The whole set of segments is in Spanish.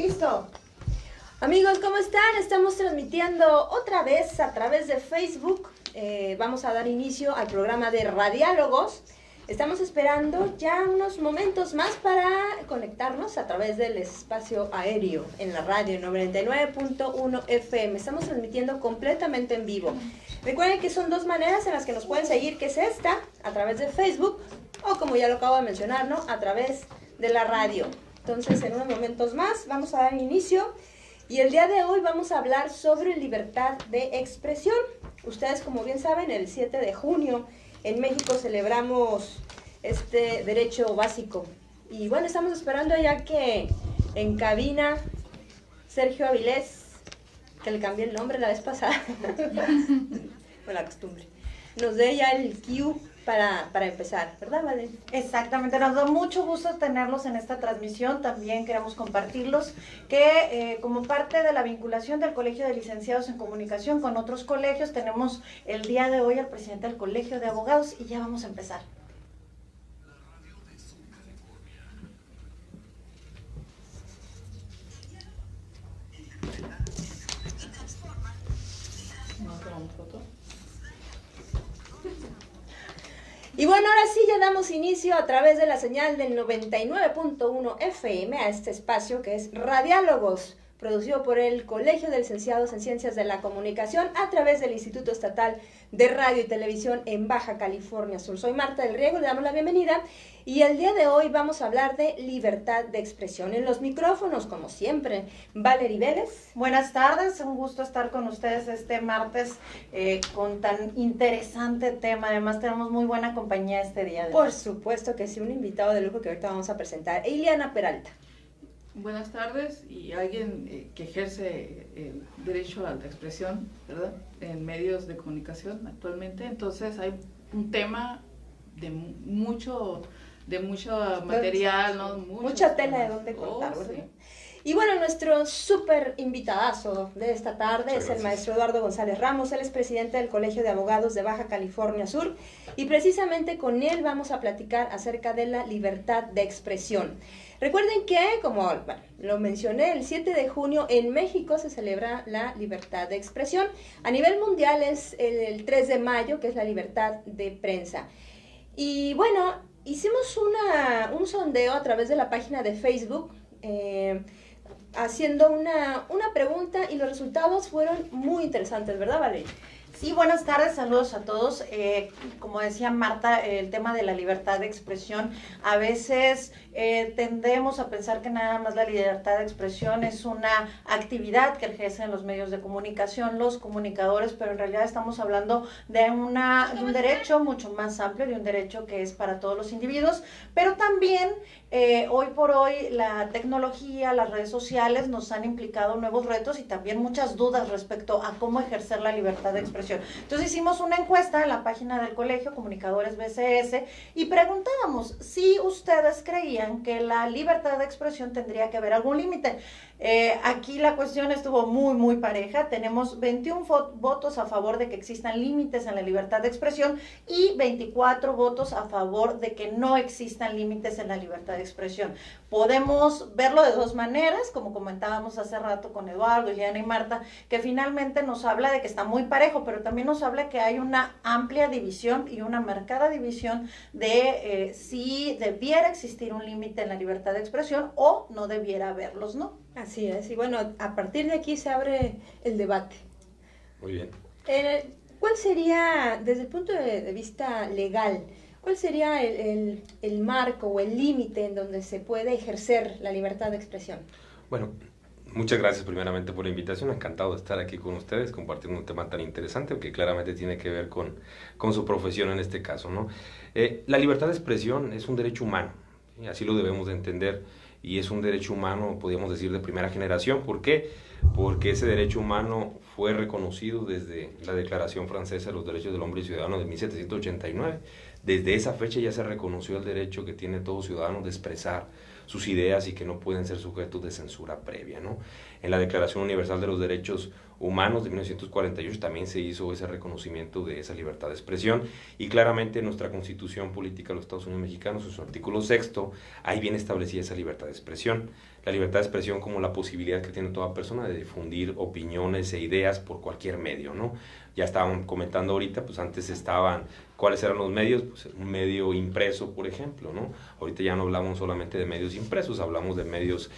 Listo. Amigos, ¿cómo están? Estamos transmitiendo otra vez a través de Facebook. Vamos a dar inicio al programa de Radiálogos. Estamos esperando ya unos momentos más para conectarnos a través del espacio aéreo en la radio 99.1 FM. Estamos transmitiendo completamente en vivo. Recuerden que son dos maneras en las que nos pueden seguir, que es esta, a través de Facebook, o como ya lo acabo de mencionar, ¿no?, a través de la radio. Entonces, en unos momentos más vamos a dar inicio. Y el día de hoy vamos a hablar sobre libertad de expresión. Ustedes, como bien saben, el 7 de junio en México celebramos este derecho básico. Y bueno, estamos esperando ya que en cabina Sergio Avilés, que le cambié el nombre la vez pasada, por la costumbre, nos dé ya el cue para empezar, ¿verdad, Valen? Exactamente, nos da mucho gusto tenerlos en esta transmisión. También queremos compartirlos que como parte de la vinculación del Colegio de Licenciados en Comunicación con otros colegios, tenemos el día de hoy al presidente del Colegio de Abogados y ya vamos a empezar. Y bueno, ahora sí ya damos inicio a través de la señal del 99.1 FM a este espacio que es Radiálogos, producido por el Colegio de Licenciados en Ciencias de la Comunicación a través del Instituto Estatal de Radio y Televisión en Baja California Sur. Soy Marta del Riego, le damos la bienvenida y el día de hoy vamos a hablar de libertad de expresión. En los micrófonos, como siempre, Valerie Vélez. Buenas tardes, un gusto estar con ustedes este martes con tan interesante tema. Además tenemos muy buena compañía este día. Por supuesto que sí, un invitado de lujo que ahorita vamos a presentar, Ileana Peralta. Buenas tardes, y alguien que ejerce el derecho a la expresión, ¿verdad?, en medios de comunicación actualmente. Entonces hay un tema de mucho material, ¿no? Mucha tela de donde cortar, ¿verdad? Sí. Y bueno, nuestro súper invitadazo de esta tarde es el maestro Eduardo González Ramos. Él es presidente del Colegio de Abogados de Baja California Sur y precisamente con él vamos a platicar acerca de la libertad de expresión. Recuerden que, como lo mencioné, el 7 de junio en México se celebra la libertad de expresión. A nivel mundial es el 3 de mayo, que es la libertad de prensa. Y bueno, hicimos un sondeo a través de la página de Facebook, haciendo una pregunta y los resultados fueron muy interesantes, ¿verdad, Valeria? Sí, buenas tardes, saludos a todos. Como decía Marta, el tema de la libertad de expresión, a veces tendemos a pensar que nada más la libertad de expresión es una actividad que ejercen los medios de comunicación, los comunicadores, pero en realidad estamos hablando de un derecho mucho más amplio, de un derecho que es para todos los individuos, pero también hoy por hoy la tecnología, las redes sociales nos han implicado nuevos retos y también muchas dudas respecto a cómo ejercer la libertad de expresión. Entonces hicimos una encuesta en la página del colegio, Comunicadores BCS, y preguntábamos si ustedes creían que la libertad de expresión tendría que haber algún límite. Aquí la cuestión estuvo muy pareja. Tenemos 21 votos a favor de que existan límites en la libertad de expresión y 24 votos a favor de que no existan límites en la libertad de expresión. Podemos verlo de dos maneras, como comentábamos hace rato con Eduardo, Ileana y Marta, que finalmente nos habla de que está muy parejo, pero también nos habla que hay una amplia división y una marcada división de si debiera existir un límite en la libertad de expresión o no debiera haberlos, ¿no? Así es, y bueno, a partir de aquí se abre el debate. Muy bien. ¿Cuál sería, desde el punto de vista legal, cuál sería el marco o el límite en donde se puede ejercer la libertad de expresión? Bueno, muchas gracias primeramente por la invitación. Encantado de estar aquí con ustedes, compartiendo un tema tan interesante que claramente tiene que ver con su profesión en este caso, ¿no? La libertad de expresión es un derecho humano, ¿sí? Así lo debemos de entender, y es un derecho humano, podríamos decir, de primera generación. ¿Por qué? Porque ese derecho humano fue reconocido desde la Declaración Francesa de los Derechos del Hombre y Ciudadano de 1789. Desde esa fecha ya se reconoció el derecho que tiene todo ciudadano de expresar sus ideas y que no pueden ser sujetos de censura previa, ¿no? En la Declaración Universal de los Derechos Humanos de 1948 también se hizo ese reconocimiento de esa libertad de expresión, y claramente nuestra Constitución Política de los Estados Unidos Mexicanos, en su artículo 6, ahí viene establecida esa libertad de expresión. la libertad de expresión como la posibilidad que tiene toda persona de difundir opiniones e ideas por cualquier medio, ¿no? Ya estaban comentando ahorita, pues antes estaban, ¿cuáles eran los medios? Pues un medio impreso, por ejemplo, ¿no? Ahorita ya no hablamos solamente de medios impresos, hablamos de medios,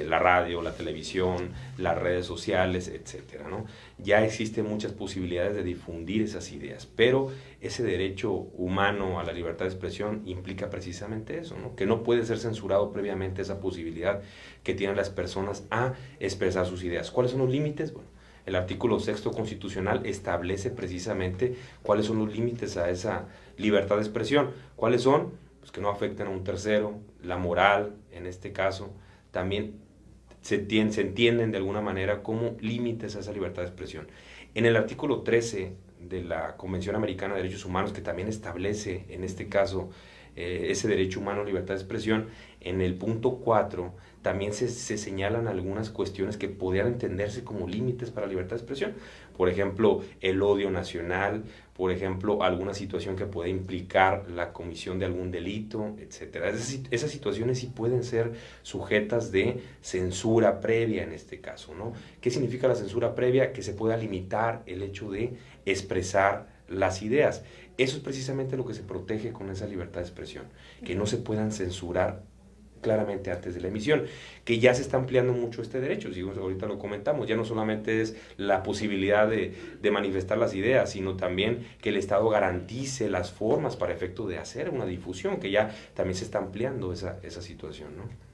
la radio, la televisión, las redes sociales, etcétera, ¿no? Ya existen muchas posibilidades de difundir esas ideas, pero ese derecho humano a la libertad de expresión implica precisamente eso, ¿no? Que no puede ser censurado previamente esa posibilidad que tienen las personas a expresar sus ideas. ¿Cuáles son los límites? Bueno, el artículo 6º constitucional establece precisamente cuáles son los límites a esa libertad de expresión. ¿Cuáles son? Pues que no afecten a un tercero, la moral, en este caso, también se entienden de alguna manera como límites a esa libertad de expresión. En el artículo 13 de la Convención Americana de Derechos Humanos, que también establece, en este caso, ese derecho humano a libertad de expresión, en el punto 4 también se señalan algunas cuestiones que podrían entenderse como límites para la libertad de expresión. Por ejemplo, el odio nacional, por ejemplo, alguna situación que puede implicar la comisión de algún delito, etc. Esas situaciones sí pueden ser sujetas de censura previa en este caso, ¿no? ¿Qué significa la censura previa? Que se pueda limitar el hecho de expresar las ideas. Eso es precisamente lo que se protege con esa libertad de expresión, que no se puedan censurar claramente antes de la emisión, que ya se está ampliando mucho este derecho, si ahorita lo comentamos, ya no solamente es la posibilidad de manifestar las ideas, sino también que el Estado garantice las formas para efecto de hacer una difusión, que ya también se está ampliando esa situación, ¿no?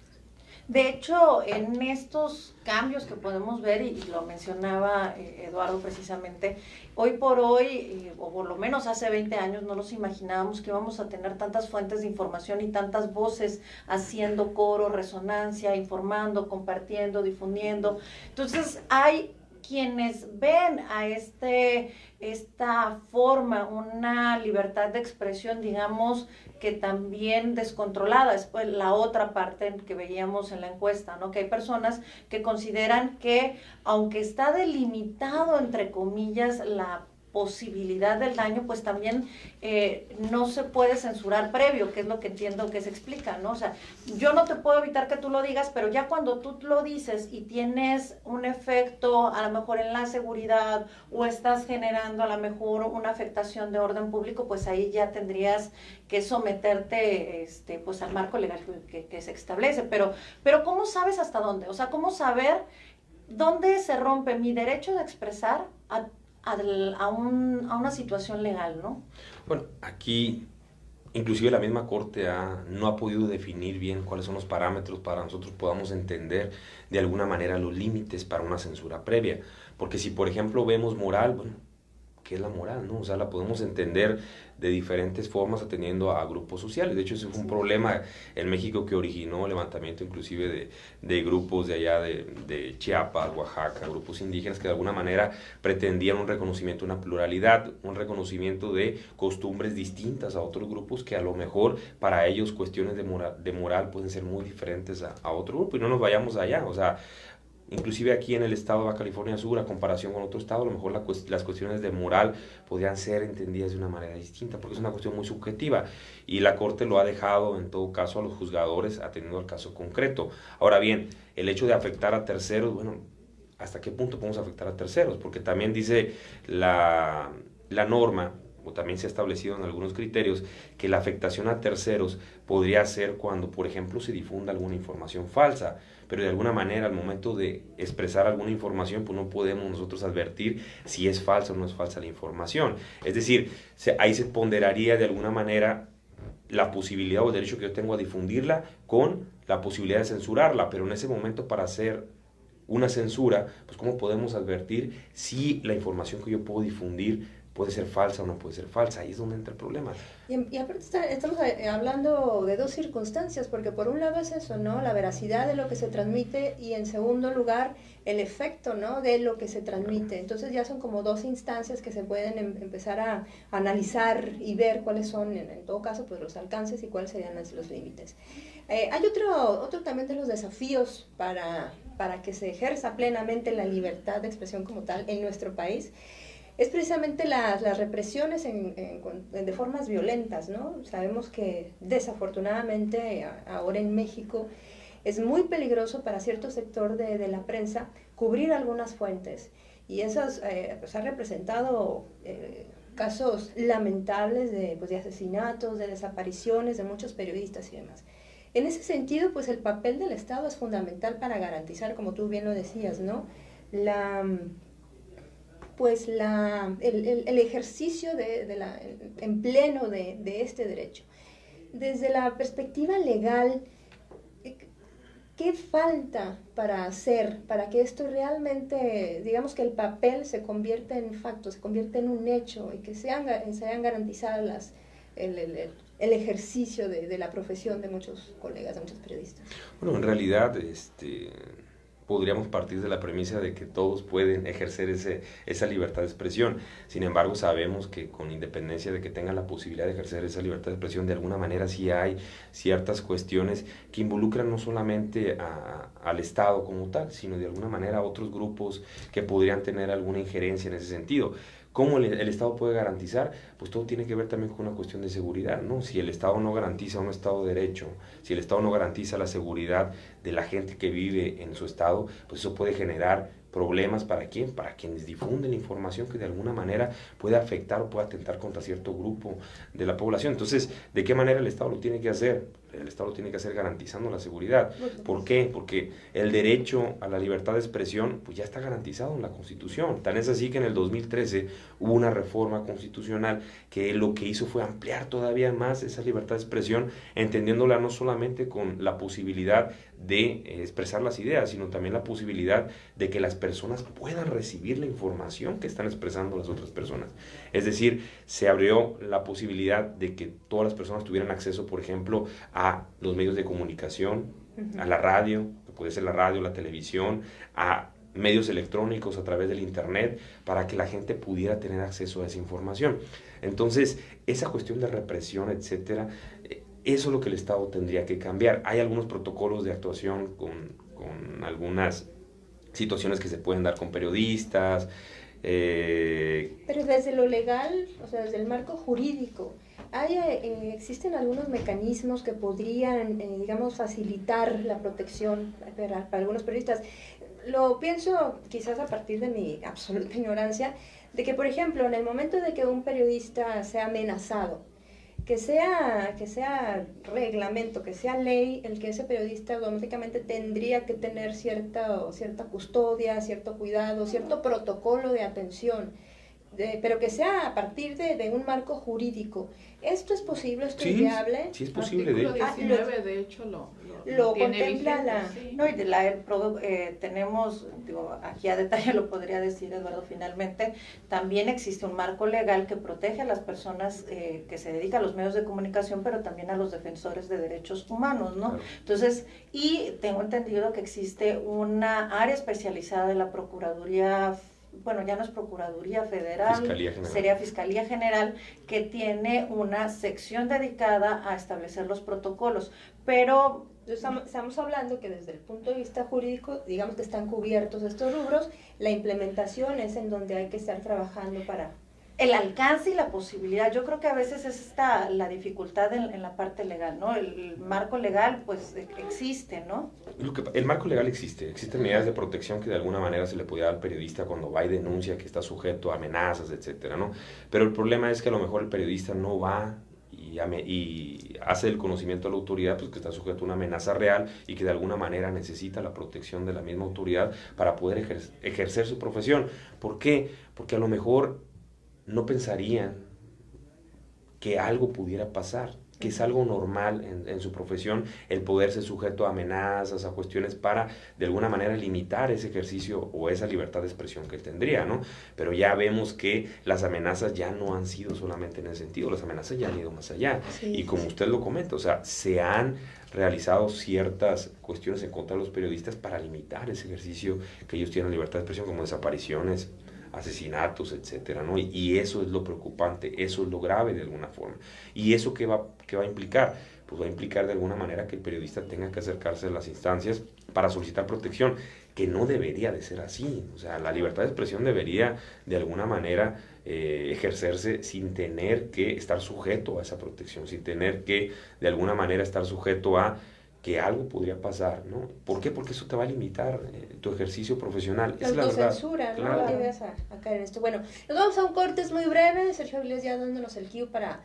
De hecho, en estos cambios que podemos ver, y lo mencionaba Eduardo precisamente, hoy por hoy, o por lo menos hace 20 años, no nos imaginábamos que íbamos a tener tantas fuentes de información y tantas voces haciendo coro, resonancia, informando, compartiendo, difundiendo. Entonces, hay quienes ven a esta forma, una libertad de expresión, digamos, que también descontrolada. Es pues la otra parte que veíamos en la encuesta, ¿no? Que hay personas que consideran que, aunque está delimitado, entre comillas, la posibilidad del daño, pues también no se puede censurar previo, que es lo que entiendo que se explica, ¿no? O sea, yo no te puedo evitar que tú lo digas, pero ya cuando tú lo dices y tienes un efecto a lo mejor en la seguridad o estás generando a lo mejor una afectación de orden público, pues ahí ya tendrías que someterte pues al marco legal que se establece. Pero ¿cómo sabes hasta dónde? O sea, ¿cómo saber dónde se rompe mi derecho de expresar a una situación legal, ¿no? Bueno, aquí inclusive la misma Corte no ha podido definir bien cuáles son los parámetros para nosotros podamos entender de alguna manera los límites para una censura previa. Porque si, por ejemplo, vemos moral, bueno, ¿qué es la moral, no? O sea, la podemos entender de diferentes formas atendiendo a grupos sociales. De hecho, ese fue un problema en México que originó el levantamiento inclusive de grupos de allá de Chiapas, Oaxaca, grupos indígenas que de alguna manera pretendían un reconocimiento, una pluralidad, un reconocimiento de costumbres distintas a otros grupos que a lo mejor para ellos cuestiones de moral pueden ser muy diferentes a otro grupo. Y no nos vayamos allá, o sea, inclusive aquí en el estado de Baja California Sur, a comparación con otro estado, a lo mejor las cuestiones de moral podrían ser entendidas de una manera distinta, porque es una cuestión muy subjetiva, y la Corte lo ha dejado en todo caso a los juzgadores atendiendo al caso concreto. Ahora bien, el hecho de afectar a terceros, bueno, ¿hasta qué punto podemos afectar a terceros? Porque también dice la norma, o también se ha establecido en algunos criterios, que la afectación a terceros podría ser cuando, por ejemplo, se difunda alguna información falsa, pero de alguna manera al momento de expresar alguna información, pues no podemos nosotros advertir si es falsa o no es falsa la información. Es decir, ahí se ponderaría de alguna manera la posibilidad o el derecho que yo tengo a difundirla con la posibilidad de censurarla, pero en ese momento para hacer una censura, pues ¿cómo podemos advertir si la información que yo puedo difundir puede ser falsa o no puede ser falsa? Ahí es donde entra el problema. Y aparte estamos hablando de dos circunstancias, porque por un lado es eso, ¿no? La veracidad de lo que se transmite, y en segundo lugar el efecto, ¿no? De lo que se transmite. Entonces ya son como dos instancias que se pueden empezar a analizar y ver cuáles son, en todo caso, pues los alcances y cuáles serían los límites. Hay otro también de los desafíos para que se ejerza plenamente la libertad de expresión como tal en nuestro país, es precisamente las represiones de formas violentas, ¿no? Sabemos que desafortunadamente ahora en México es muy peligroso para cierto sector de la prensa cubrir algunas fuentes. Y eso pues ha representado casos lamentables pues, de asesinatos, de desapariciones de muchos periodistas y demás. En ese sentido, pues el papel del Estado es fundamental para garantizar, como tú bien lo decías, ¿no? El ejercicio en pleno de este derecho. Desde la perspectiva legal, ¿qué falta para hacer para que esto realmente, digamos que el papel se convierta en facto, se convierta en un hecho y que sean garantizadas el ejercicio de la profesión de muchos colegas, de muchos periodistas? Bueno, en realidad podríamos partir de la premisa de que todos pueden ejercer esa libertad de expresión. Sin embargo, sabemos que con independencia de que tengan la posibilidad de ejercer esa libertad de expresión, de alguna manera sí hay ciertas cuestiones que involucran no solamente al Estado como tal, sino de alguna manera a otros grupos que podrían tener alguna injerencia en ese sentido. ¿Cómo el Estado puede garantizar? Pues todo tiene que ver también con una cuestión de seguridad, ¿no? Si el Estado no garantiza un Estado de Derecho, si el Estado no garantiza la seguridad de la gente que vive en su Estado, pues eso puede generar problemas ¿para quién? Para quienes difunden la información que de alguna manera puede afectar o puede atentar contra cierto grupo de la población. Entonces, ¿de qué manera el Estado lo tiene que hacer? El Estado lo tiene que hacer garantizando la seguridad. ¿Por qué? Porque el derecho a la libertad de expresión pues ya está garantizado en la Constitución. Tan es así que en el 2013 hubo una reforma constitucional que lo que hizo fue ampliar todavía más esa libertad de expresión, entendiéndola no solamente con la posibilidad de expresar las ideas, sino también la posibilidad de que las personas puedan recibir la información que están expresando las otras personas. Es decir, se abrió la posibilidad de que todas las personas tuvieran acceso, por ejemplo, a los medios de comunicación, a la radio, que puede ser la radio, la televisión, a medios electrónicos a través del internet, para que la gente pudiera tener acceso a esa información. Entonces, esa cuestión de represión, etcétera, eso es lo que el Estado tendría que cambiar. Hay algunos protocolos de actuación con algunas situaciones que se pueden dar con periodistas. Pero desde lo legal, o sea, desde el marco jurídico, ¿existen algunos mecanismos que podrían, digamos, facilitar la protección para algunos periodistas? Lo pienso quizás a partir de mi absoluta ignorancia, de que, por ejemplo, en el momento de que un periodista sea amenazado, que sea reglamento, que sea ley, el que ese periodista automáticamente tendría que tener cierta custodia, cierto cuidado, cierto protocolo de atención, pero que sea a partir de un marco jurídico. ¿Esto es posible? ¿Esto es viable? Sí, es posible. El artículo 19, de hecho, lo tiene contempla vigente, sí. No, y tenemos, aquí a detalle lo podría decir Eduardo, finalmente, también existe un marco legal que protege a las personas que se dedican a los medios de comunicación, pero también a los defensores de derechos humanos, ¿no? Claro. Entonces, y tengo entendido que existe una área especializada de la Procuraduría, bueno, ya no es Procuraduría Federal, sería Fiscalía General, que tiene una sección dedicada a establecer los protocolos, pero estamos hablando que desde el punto de vista jurídico, digamos que están cubiertos estos rubros, la implementación es en donde hay que estar trabajando para... El alcance y la posibilidad, yo creo que a veces es la dificultad en la parte legal, ¿no? El marco legal, pues, existe, ¿no? El marco legal existen medidas de protección que de alguna manera se le puede dar al periodista cuando va y denuncia que está sujeto a amenazas, etcétera, ¿no? Pero el problema es que a lo mejor el periodista no va y hace el conocimiento a la autoridad, pues que está sujeto a una amenaza real y que de alguna manera necesita la protección de la misma autoridad para poder ejercer su profesión. ¿Por qué? Porque a lo mejor no pensarían que algo pudiera pasar, que es algo normal en su profesión el poder ser sujeto a amenazas, a cuestiones para de alguna manera limitar ese ejercicio o esa libertad de expresión que tendría, ¿no? Pero ya vemos que las amenazas ya no han sido solamente en ese sentido, las amenazas ya han ido más allá. Sí, y como usted lo comenta, o sea, se han realizado ciertas cuestiones en contra de los periodistas para limitar ese ejercicio que ellos tienen libertad de expresión, como desapariciones, asesinatos, etcétera, ¿no? Y eso es lo preocupante, eso es lo grave de alguna forma. ¿Y eso qué va a implicar? Pues va a implicar de alguna manera que el periodista tenga que acercarse a las instancias para solicitar protección, que no debería de ser así. O sea, la libertad de expresión debería de alguna manera ejercerse sin tener que estar sujeto a esa protección, sin tener que de alguna manera estar sujeto a que algo podría pasar, ¿no? ¿Por qué? Porque eso te va a limitar tu ejercicio profesional. La Es la verdad. autocensura, ¿no? Claro. No te vayas a caer en esto. Bueno, nos vamos a un corte, es muy breve. Sergio Avilés ya dándonos el cue para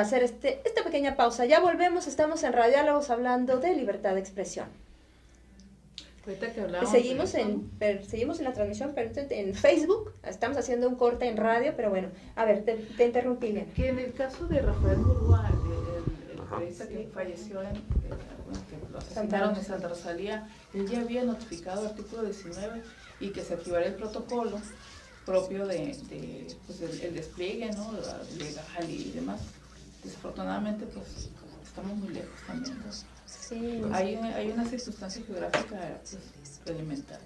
hacer esta pequeña pausa. Ya volvemos, estamos en Radiálogos hablando de libertad de expresión. Ahorita que hablamos Seguimos en la transmisión pero en Facebook, estamos haciendo un corte en radio, pero bueno, a ver, te interrumpí bien. que en el caso de Rafael Murúa, el Ajá. periodista que falleció que lo asesinaron en Santa Rosalía, él ya había notificado el artículo 19 y que se activaría el protocolo propio de pues, el despliegue, ¿no? Legal y demás. Desafortunadamente, pues, estamos muy lejos también, ¿no? Sí. Hay una circunstancia geográfica pues, elemental.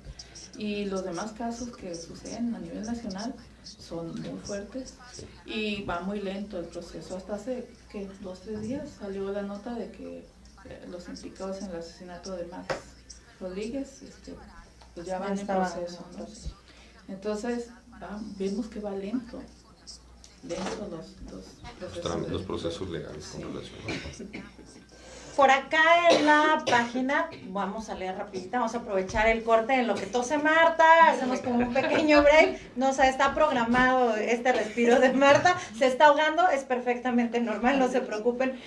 Y los demás casos que suceden a nivel nacional son muy fuertes y va muy lento el proceso. Hasta hace 2-3 días salió la nota de que los implicados en el asesinato de Max Rodríguez pues ya van en proceso, ¿no? Entonces vemos que va lento Los procesos legales Sí. con relación. Por acá en la página, vamos a leer rapidito, vamos a aprovechar el corte en lo que tose Marta, hacemos como un pequeño break, está programado este respiro de Marta, se está ahogando, es perfectamente normal, no se preocupen.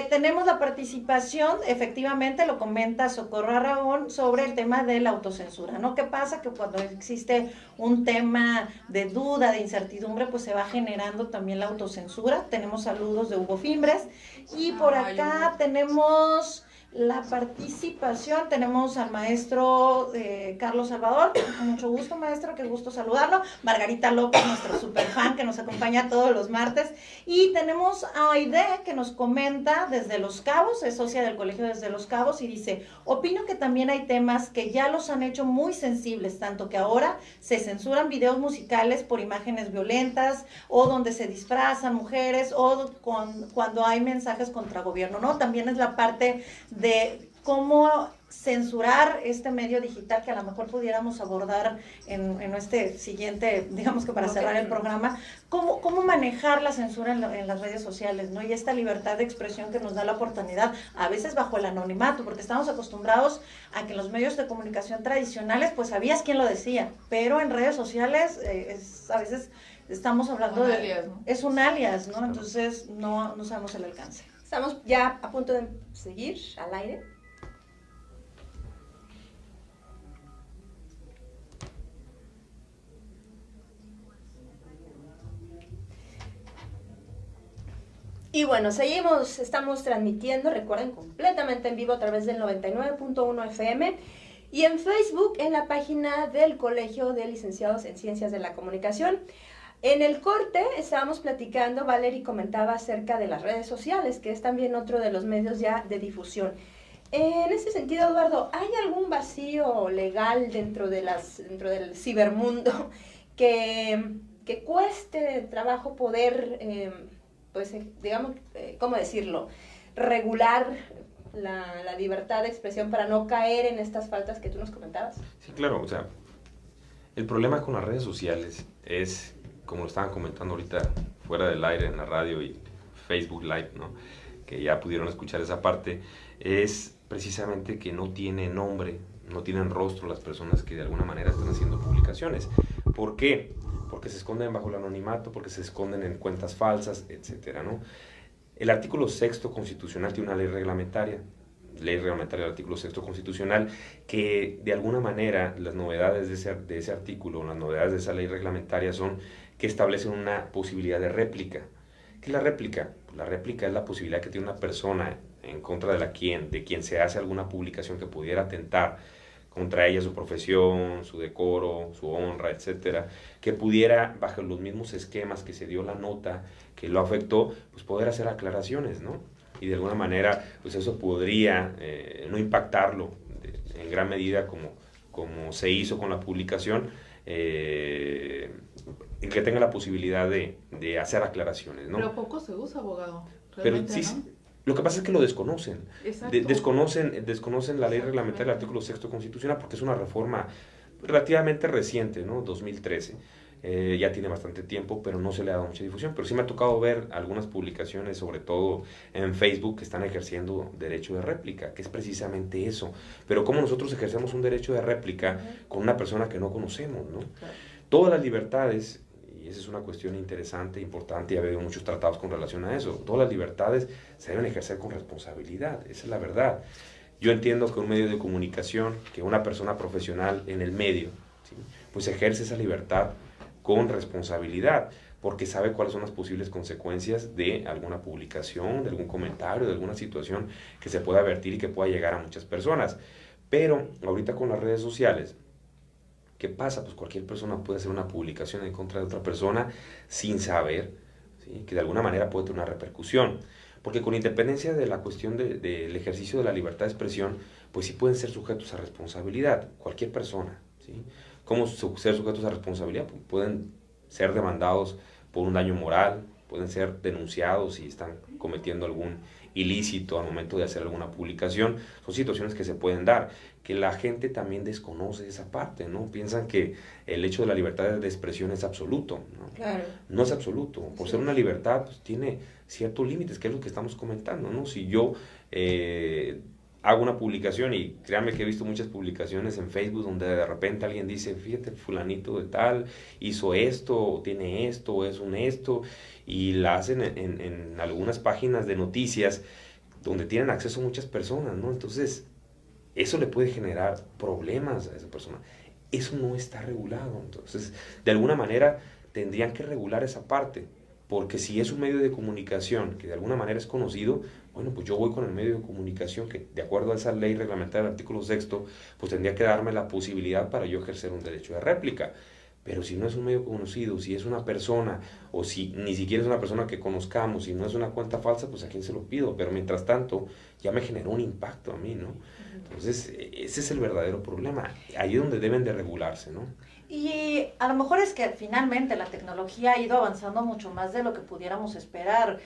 Tenemos la participación, efectivamente lo comenta Socorro Aragón, sobre el tema de la autocensura, ¿no? ¿Qué pasa? Que cuando existe un tema de duda, de incertidumbre, pues se va generando también la autocensura. Tenemos saludos de Hugo Fimbres y por acá tenemos la participación, tenemos al maestro Carlos Salvador, mucho gusto maestro, qué gusto saludarlo, Margarita López, nuestro super fan que nos acompaña todos los martes, y tenemos a Aide que nos comenta desde Los Cabos, es socia del Colegio desde Los Cabos, y dice, opino que también hay temas que ya los han hecho muy sensibles, tanto que ahora se censuran videos musicales por imágenes violentas, o donde se disfrazan mujeres, o cuando hay mensajes contra gobierno, ¿no? También es la parte de cómo censurar este medio digital que a lo mejor pudiéramos abordar en este siguiente, digamos que para cerrar el programa, cómo manejar la censura en las redes sociales, ¿no? Y esta libertad de expresión que nos da la oportunidad, a veces bajo el anonimato, porque estamos acostumbrados a que en los medios de comunicación tradicionales, pues sabías quién lo decía, pero en redes sociales a veces estamos hablando un de... alias, ¿no? Es un alias, ¿no? Entonces no sabemos el alcance. Estamos ya a punto de seguir al aire. Y bueno, estamos transmitiendo, recuerden, completamente en vivo a través del 99.1 FM y en Facebook en la página del Colegio de Licenciados en Ciencias de la Comunicación. En el corte estábamos platicando, Valerie comentaba acerca de las redes sociales, que es también otro de los medios ya de difusión. En ese sentido, Eduardo, ¿hay algún vacío legal dentro del cibermundo que cueste trabajo poder, digamos, ¿cómo decirlo?, regular la libertad de expresión para no caer en estas faltas que tú nos comentabas? Sí, claro, o sea, el problema con las redes sociales es, como lo estaban comentando ahorita fuera del aire en la radio y Facebook Live, ¿no?, que ya pudieron escuchar esa parte, es precisamente que no tiene nombre, no tienen rostro las personas que de alguna manera están haciendo publicaciones. ¿Por qué? Porque se esconden bajo el anonimato, porque se esconden en cuentas falsas, etcétera, ¿no? El artículo 6º constitucional tiene una ley reglamentaria del artículo 6º constitucional, que de alguna manera las novedades de ese artículo, las novedades de esa ley reglamentaria son que establecen una posibilidad de réplica. ¿Qué es la réplica? La réplica es la posibilidad que tiene una persona en contra de quien se hace alguna publicación que pudiera atentar contra ella, su profesión, su decoro, su honra, etcétera, que pudiera, bajo los mismos esquemas que se dio la nota, que lo afectó, pues poder hacer aclaraciones, ¿no? Y de alguna manera, pues eso podría no impactarlo en gran medida como se hizo con la publicación, en que tenga la posibilidad de hacer aclaraciones, ¿no? Pero poco se usa, abogado. Pero sí, ¿no? lo que pasa es que lo desconocen. Exacto. Desconocen la ley reglamentaria del artículo 6º constitucional porque es una reforma relativamente reciente, ¿no? 2013. ya tiene bastante tiempo, pero no se le ha dado mucha difusión. Pero sí me ha tocado ver algunas publicaciones, sobre todo en Facebook, que están ejerciendo derecho de réplica, que es precisamente eso. Pero cómo nosotros ejercemos un derecho de réplica con una persona que no conocemos, ¿no? Todas las libertades, y esa es una cuestión interesante, importante, y ha habido muchos tratados con relación a eso, todas las libertades se deben ejercer con responsabilidad, esa es la verdad. Yo entiendo que un medio de comunicación, que una persona profesional en el medio, ¿sí?, pues ejerce esa libertad con responsabilidad, porque sabe cuáles son las posibles consecuencias de alguna publicación, de algún comentario, de alguna situación que se pueda vertir y que pueda llegar a muchas personas. Pero ahorita con las redes sociales, ¿qué pasa? Pues cualquier persona puede hacer una publicación en contra de otra persona sin saber, ¿sí?, que de alguna manera puede tener una repercusión. Porque con independencia de la cuestión del ejercicio de la libertad de expresión, pues sí pueden ser sujetos a responsabilidad, cualquier persona, ¿sí? ¿Cómo ser sujetos a responsabilidad? Pues pueden ser demandados por un daño moral, pueden ser denunciados si están cometiendo algún ilícito al momento de hacer alguna publicación. Son situaciones que se pueden dar, que la gente también desconoce esa parte, ¿no? Piensan que el hecho de la libertad de expresión es absoluto, ¿no? Claro. No es absoluto. Por ser una libertad, pues tiene ciertos límites, que es lo que estamos comentando, ¿no? Si yo hago una publicación, y créanme que he visto muchas publicaciones en Facebook donde de repente alguien dice, fíjate, fulanito de tal hizo esto, o tiene esto, o es un esto, y la hacen en algunas páginas de noticias donde tienen acceso muchas personas, ¿no? Entonces, eso le puede generar problemas a esa persona. Eso no está regulado. Entonces, de alguna manera, tendrían que regular esa parte, porque si es un medio de comunicación que de alguna manera es conocido, bueno, pues yo voy con el medio de comunicación que, de acuerdo a esa ley reglamentaria del artículo 6º, pues tendría que darme la posibilidad para yo ejercer un derecho de réplica. Pero si no es un medio conocido, si es una persona, o si ni siquiera es una persona que conozcamos, si no es una cuenta falsa, pues a quién se lo pido. Pero mientras tanto, ya me generó un impacto a mí, ¿no? Entonces, ese es el verdadero problema. Ahí es donde deben de regularse, ¿no? Y a lo mejor es que finalmente la tecnología ha ido avanzando mucho más de lo que pudiéramos esperar.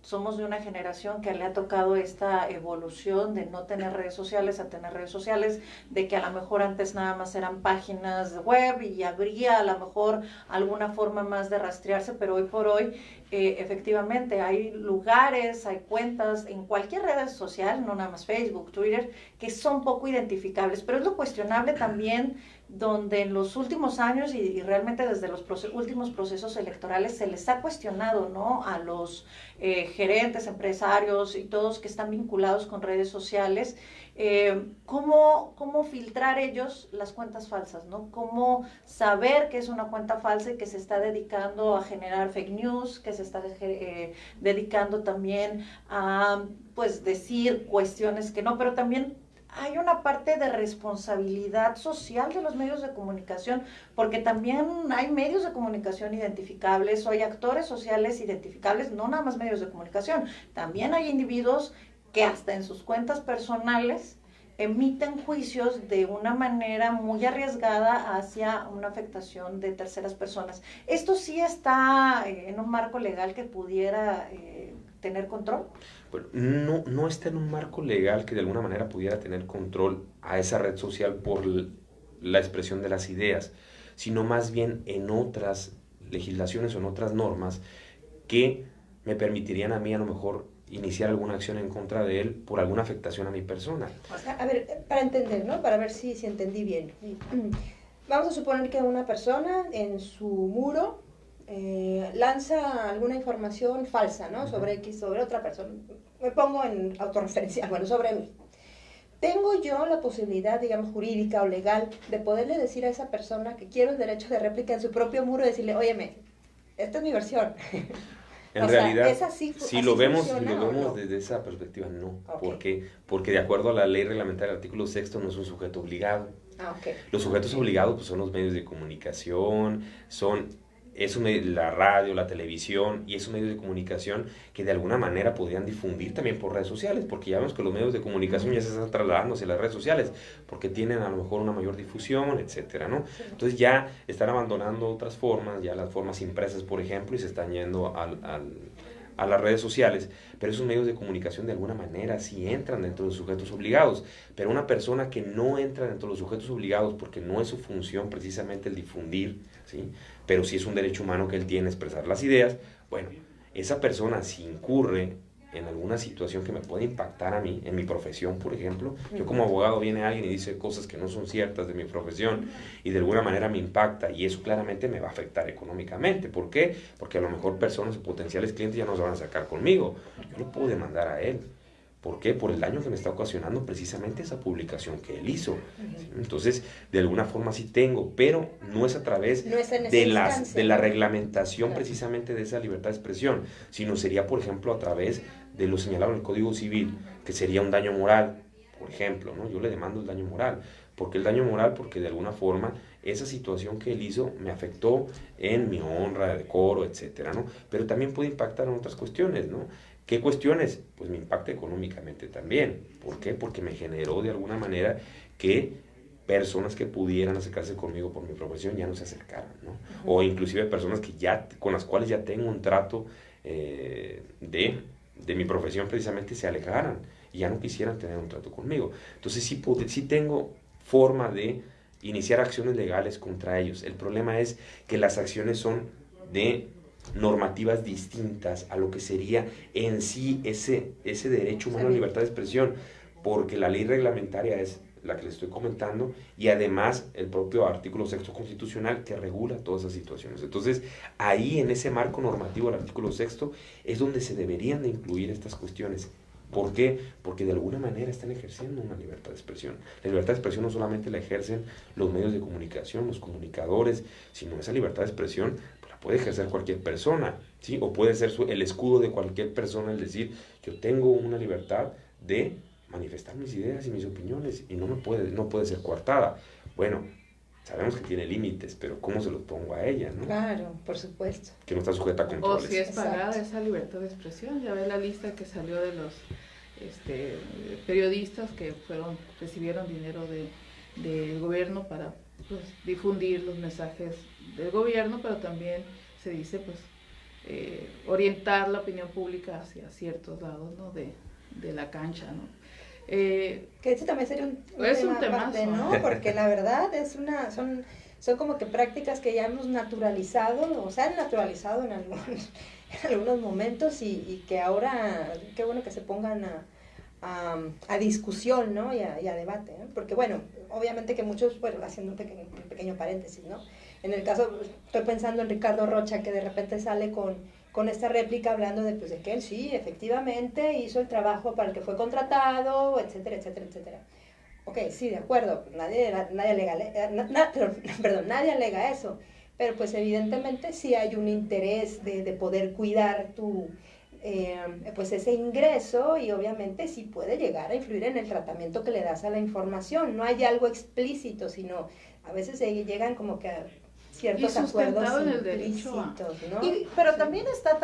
Somos de una generación que le ha tocado esta evolución de no tener redes sociales a tener redes sociales, de que a lo mejor antes nada más eran páginas web y habría a lo mejor alguna forma más de rastrearse, pero hoy por hoy efectivamente hay lugares, hay cuentas en cualquier red social, no nada más Facebook, Twitter, que son poco identificables, pero es lo cuestionable también donde en los últimos años y realmente desde los últimos procesos electorales se les ha cuestionado, ¿no?, a los gerentes, empresarios y todos que están vinculados con redes sociales, cómo filtrar ellos las cuentas falsas, ¿no? Cómo saber que es una cuenta falsa y que se está dedicando a generar fake news, que se está dedicando también a, pues, decir cuestiones que no, pero también hay una parte de responsabilidad social de los medios de comunicación, porque también hay medios de comunicación identificables, o hay actores sociales identificables, no nada más medios de comunicación, también hay individuos que hasta en sus cuentas personales emiten juicios de una manera muy arriesgada hacia una afectación de terceras personas. ¿Esto sí está en un marco legal que pudiera tener control? Bueno, no está en un marco legal que de alguna manera pudiera tener control a esa red social por la expresión de las ideas, sino más bien en otras legislaciones o en otras normas que me permitirían a mí a lo mejor iniciar alguna acción en contra de él por alguna afectación a mi persona. A ver, para entender, ¿no? Para ver si entendí bien. Vamos a suponer que una persona en su muro lanza alguna información falsa, ¿no? Sobre X, sobre otra persona. Me pongo en autorreferencial, bueno, sobre mí. ¿Tengo yo la posibilidad, digamos, jurídica o legal de poderle decir a esa persona que quiero el derecho de réplica en su propio muro y decirle, óyeme, esta es mi versión? En realidad, ¿es así, si lo vemos no? desde esa perspectiva, no. Okay. Porque de acuerdo a la ley reglamentaria del artículo 6º no es un sujeto obligado. Okay. Los sujetos obligados pues, son los medios de comunicación, la radio, la televisión, y esos medios de comunicación que de alguna manera podrían difundir también por redes sociales, porque ya vemos que los medios de comunicación ya se están trasladando hacia las redes sociales, porque tienen a lo mejor una mayor difusión, etcétera, ¿no? Sí. Entonces ya están abandonando otras formas, ya las formas impresas, por ejemplo, y se están yendo a las redes sociales, pero esos medios de comunicación de alguna manera sí entran dentro de los sujetos obligados, pero una persona que no entra dentro de los sujetos obligados porque no es su función precisamente el difundir, ¿sí? Pero sí es un derecho humano que él tiene expresar las ideas, bueno, esa persona si incurre en alguna situación que me puede impactar a mí, en mi profesión, por ejemplo, yo como abogado viene alguien y dice cosas que no son ciertas de mi profesión y de alguna manera me impacta y eso claramente me va a afectar económicamente. ¿Por qué? Porque a lo mejor personas o potenciales clientes ya no se van a sacar conmigo. Yo lo puedo demandar a él. ¿Por qué? Por el daño que me está ocasionando precisamente esa publicación que él hizo. ¿Sí? Entonces, de alguna forma sí tengo, pero no es a través de la reglamentación precisamente de esa libertad de expresión, sino sería, por ejemplo, a través de lo señalado en el Código Civil, que sería un daño moral, por ejemplo, ¿no? Yo le demando el daño moral. ¿Por qué el daño moral? Porque de alguna forma esa situación que él hizo me afectó en mi honra, decoro, etcétera, ¿no? Pero también puede impactar en otras cuestiones, ¿no? ¿Qué cuestiones? Pues me impacta económicamente también. ¿Por qué? Porque me generó de alguna manera que personas que pudieran acercarse conmigo por mi profesión ya no se acercaran, ¿no? O inclusive personas que con las cuales ya tengo un trato de mi profesión precisamente se alejaran y ya no quisieran tener un trato conmigo. Entonces sí tengo forma de iniciar acciones legales contra ellos. El problema es que las acciones son de normativas distintas a lo que sería en sí ese derecho humano a libertad de expresión, porque la ley reglamentaria es la que les estoy comentando y además el propio artículo 6º constitucional que regula todas esas situaciones. Entonces, ahí en ese marco normativo del artículo 6º es donde se deberían de incluir estas cuestiones. ¿Por qué? Porque de alguna manera están ejerciendo una libertad de expresión. La libertad de expresión no solamente la ejercen los medios de comunicación, los comunicadores, sino esa libertad de expresión pues, la puede ejercer cualquier persona, ¿sí? O puede ser el escudo de cualquier persona, es decir, yo tengo una libertad de manifestar mis ideas y mis opiniones y no puede ser coartada. Bueno, sabemos que tiene límites, pero ¿cómo se los pongo a ella, no? Claro, por supuesto. Que no está sujeta a controles. O si es pagada esa libertad de expresión. Ya ves la lista que salió de los periodistas que recibieron dinero del gobierno para pues, difundir los mensajes del gobierno, pero también se dice pues orientar la opinión pública hacia ciertos lados, ¿no? de la cancha, ¿no? Que ese también sería un tema aparte, ¿no? Porque la verdad son como que prácticas que ya hemos naturalizado, o se han naturalizado en algunos momentos y que ahora, qué bueno que se pongan a discusión, ¿no? Y a debate, ¿no? Porque bueno, obviamente que muchos, bueno, haciendo un pequeño paréntesis, ¿no? En el caso, estoy pensando en Ricardo Rocha, que de repente sale con esta réplica hablando de que él sí, efectivamente, hizo el trabajo para el que fue contratado, etcétera, etcétera, etcétera. Ok, sí, de acuerdo, nadie alega eso, pero pues evidentemente sí hay un interés de poder cuidar pues ese ingreso y obviamente sí puede llegar a influir en el tratamiento que le das a la información. No hay algo explícito, sino a veces se llegan como que a ciertos acuerdos implícitos, ¿no? Pero también está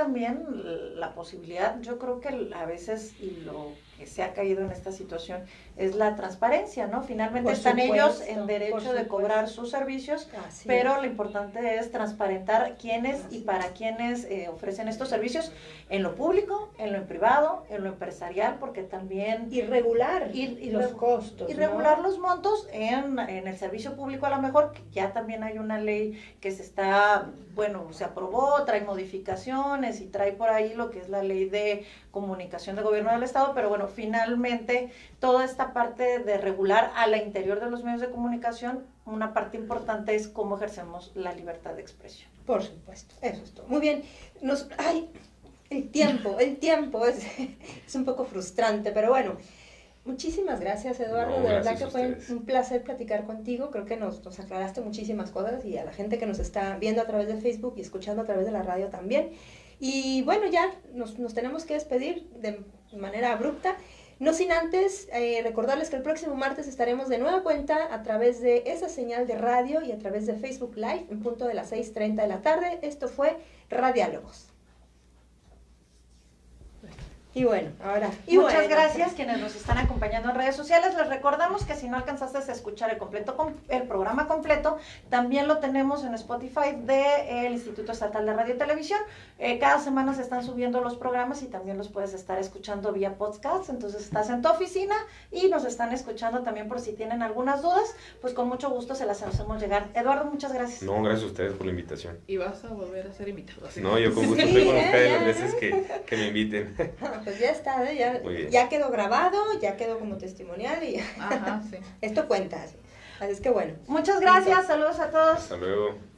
la posibilidad, yo creo que a veces lo que se ha caído en esta situación es la transparencia, ¿no? Finalmente están ellos en derecho de cobrar sus servicios, pero lo importante es transparentar quiénes y para quiénes ofrecen estos servicios en lo público, en lo privado, en lo empresarial, porque también... Y regular los costos, y regular los montos en el servicio público a lo mejor, que ya también hay una ley que se aprobó, trae modificaciones y trae por ahí lo que es la ley de comunicación de gobierno del Estado, pero bueno, finalmente toda esta parte de regular al interior de los medios de comunicación, una parte importante es cómo ejercemos la libertad de expresión. Por supuesto, eso es todo. Muy bien, el tiempo es un poco frustrante, pero bueno, muchísimas gracias, Eduardo, de verdad que fue un placer platicar contigo, creo que nos aclaraste muchísimas cosas y a la gente que nos está viendo a través de Facebook y escuchando a través de la radio también. Y bueno, ya nos tenemos que despedir de manera abrupta, no sin antes recordarles que el próximo martes estaremos de nueva cuenta a través de esa señal de radio y a través de Facebook Live en punto de las 6:30 de la tarde. Esto fue Radiálogos. Y bueno, ahora. Muchas gracias quienes nos están acompañando en redes sociales. Les recordamos que si no alcanzaste a escuchar el programa completo, también lo tenemos en Spotify del Instituto Estatal de Radio y Televisión. Cada semana se están subiendo los programas y también los puedes estar escuchando vía podcast. Entonces estás en tu oficina y nos están escuchando también por si tienen algunas dudas, pues con mucho gusto se las hacemos llegar. Eduardo, muchas gracias. No, gracias a ustedes por la invitación. Y vas a volver a ser invitado. Así. No, yo con gusto estoy con ustedes las veces que me inviten. Pues ya está, ya quedó grabado, ya quedó como testimonial y Ajá, sí. esto cuenta. Así es que bueno. Muchas gracias, saludos a todos. Hasta luego.